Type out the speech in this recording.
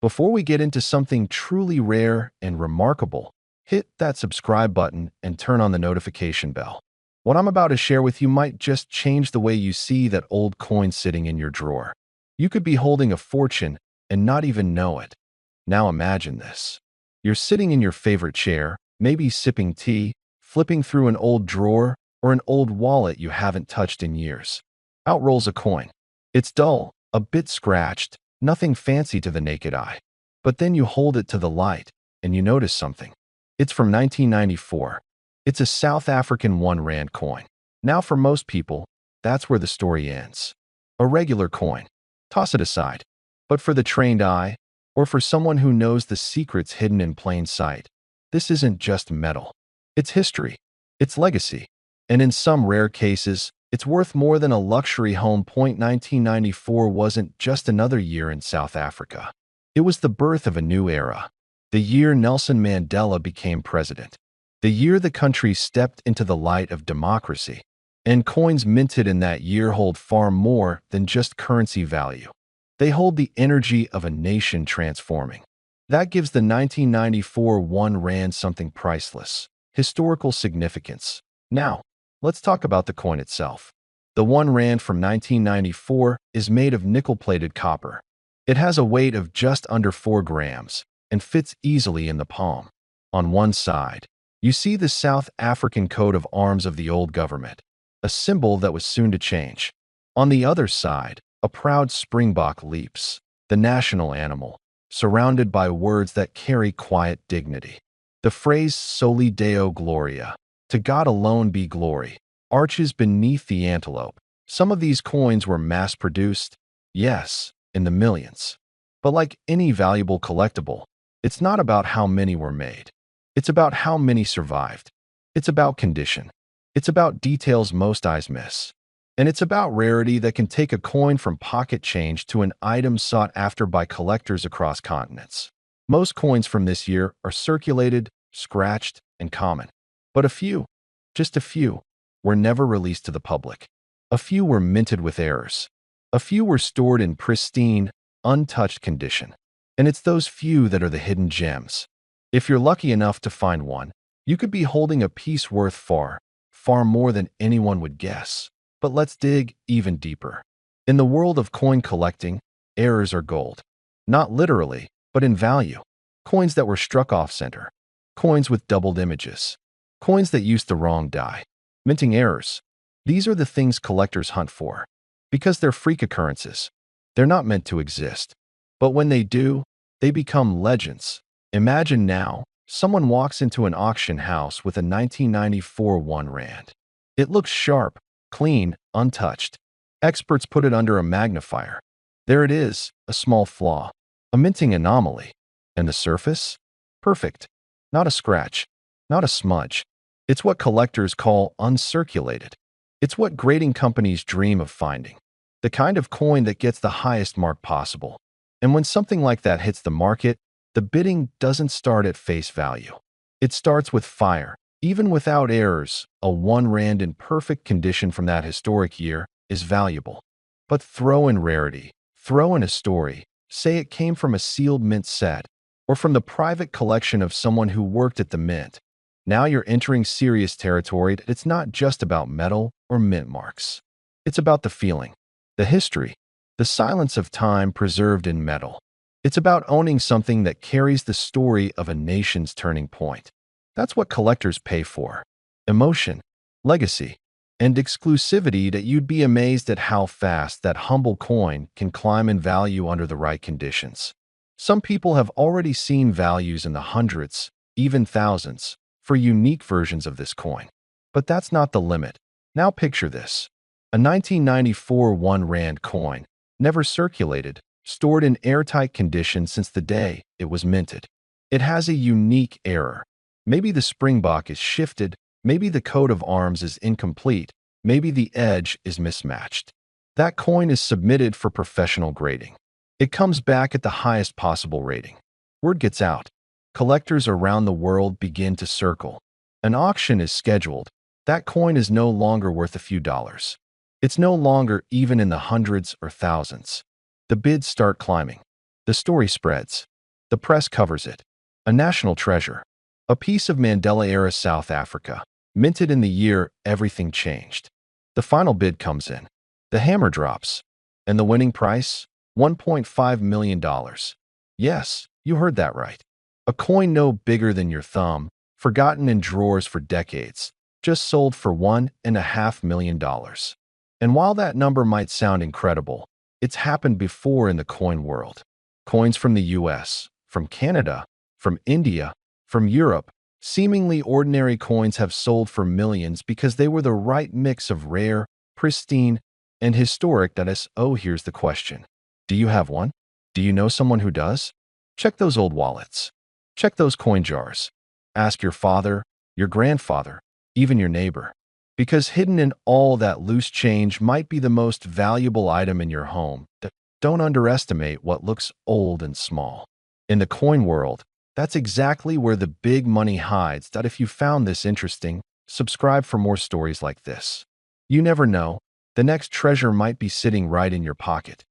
Before we get into something truly rare and remarkable, hit that subscribe button and turn on the notification bell. What I'm about to share with you might just change the way you see that old coin sitting in your drawer. You could be holding a fortune and not even know it. Now imagine this. You're sitting in your favorite chair, maybe sipping tea, flipping through an old drawer or an old wallet you haven't touched in years. Out rolls a coin. It's dull, a bit scratched, nothing fancy to the naked eye. But then you hold it to the light and you notice something. It's from 1994. It's a South African 1 Rand coin. Now for most people, that's where the story ends. A regular coin. Toss it aside. But for the trained eye, or for someone who knows the secrets hidden in plain sight, this isn't just metal. It's history. It's legacy. And in some rare cases, it's worth more than a luxury home. 1994 wasn't just another year in South Africa. It was the birth of a new era. The year Nelson Mandela became president. The year the country stepped into the light of democracy. And coins minted in that year hold far more than just currency value. They hold the energy of a nation transforming. That gives the 1994 1 Rand something priceless, historical significance. Now, let's talk about the coin itself. The 1 Rand from 1994 is made of nickel-plated copper. It has a weight of just under 4 grams and fits easily in the palm. On one side, you see the South African coat of arms of the old government, a symbol that was soon to change. On the other side, a proud springbok leaps, the national animal, surrounded by words that carry quiet dignity. The phrase Soli Deo Gloria, to God alone be glory, arches beneath the antelope. Some of these coins were mass-produced, yes, in the millions. But like any valuable collectible, it's not about how many were made. It's about how many survived. It's about condition. It's about details most eyes miss. And it's about rarity that can take a coin from pocket change to an item sought after by collectors across continents. Most coins from this year are circulated, scratched, and common. But a few, just a few, were never released to the public. A few were minted with errors. A few were stored in pristine, untouched condition. And it's those few that are the hidden gems. If you're lucky enough to find one, you could be holding a piece worth far, far more than anyone would guess. But let's dig even deeper. In the world of coin collecting, errors are gold. Not literally, but in value. Coins that were struck off-center. Coins with doubled images. Coins that used the wrong die. Minting errors. These are the things collectors hunt for. Because they're freak occurrences. They're not meant to exist. But when they do, they become legends. Imagine now, someone walks into an auction house with a 1994 1 Rand. It looks sharp, clean, untouched. Experts put it under a magnifier. There it is, a small flaw, a minting anomaly. And the surface? Perfect. Not a scratch, not a smudge. It's what collectors call uncirculated. It's what grading companies dream of finding. The kind of coin that gets the highest mark possible. And when something like that hits the market, the bidding doesn't start at face value. It starts with fire. Even without errors, a 1 Rand in perfect condition from that historic year is valuable. But throw in rarity, throw in a story, say it came from a sealed mint set, or from the private collection of someone who worked at the mint. Now you're entering serious territory. It's not just about metal or mint marks. It's about the feeling, the history, the silence of time preserved in metal. It's about owning something that carries the story of a nation's turning point. That's what collectors pay for. Emotion, legacy, and exclusivity. That you'd be amazed at how fast that humble coin can climb in value under the right conditions. Some people have already seen values in the hundreds, even thousands, for unique versions of this coin. But that's not the limit. Now picture this. A 1994 1 Rand coin, never circulated, stored in airtight condition since the day it was minted. It has a unique error. Maybe the springbok is shifted, maybe the coat of arms is incomplete, maybe the edge is mismatched. That coin is submitted for professional grading. It comes back at the highest possible rating. Word gets out. Collectors around the world begin to circle. An auction is scheduled. That coin is no longer worth a few dollars. It's no longer even in the hundreds or thousands. The bids start climbing. The story spreads. The press covers it. A national treasure. A piece of Mandela-era South Africa. Minted in the year everything changed. The final bid comes in. The hammer drops. And the winning price? $1.5 million. Yes, you heard that right. A coin no bigger than your thumb, forgotten in drawers for decades, just sold for $1.5 million. And while that number might sound incredible, it's happened before in the coin world. Coins from the US, from Canada, from India, from Europe, seemingly ordinary coins have sold for millions because they were the right mix of rare, pristine, and historic. That is, oh, here's the question. Do you have one? Do you know someone who does? Check those old wallets. Check those coin jars. Ask your father, your grandfather, even your neighbor. Because hidden in all that loose change might be the most valuable item in your home. Don't underestimate what looks old and small. In the coin world, that's exactly where the big money hides. That if you found this interesting, subscribe for more stories like this. You never know, the next treasure might be sitting right in your pocket.